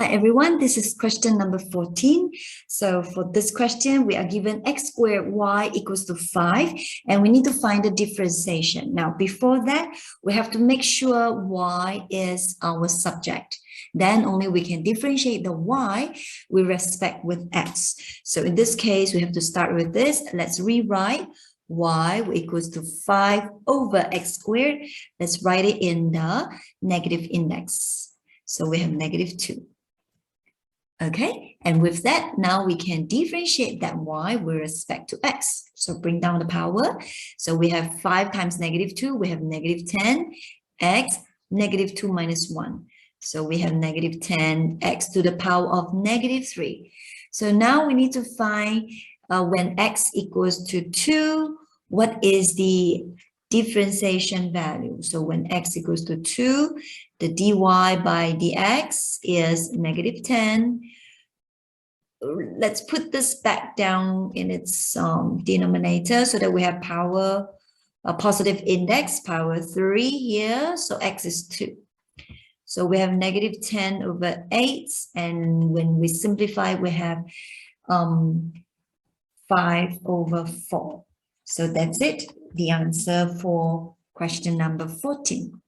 Hi everyone, this is question number 14. So for this question, we are given x squared y equals to 5, and we need to find the differentiation. Now, before that, we have to make sure y is our subject. Then only we can differentiate the y with respect with x. So in this case, we have to start with this. Let's rewrite y equals to 5 over x squared. Let's write it in the negative index. So we have -2. Okay, and with that, now we can differentiate that y with respect to x. So bring down the power. So we have 5 times -2, we have -10, x, -2 minus 1. So we have -10 x to the power of -3. So now we need to find when x equals to 2, what is the differentiation value? So when x equals to 2, the dy by dx is -10. Let's put this back down in its denominator so that we have power, a positive index, power 3 here. So x is 2. So we have -10 over 8. And when we simplify, we have 5 over 4. So that's it, the answer for question number 14.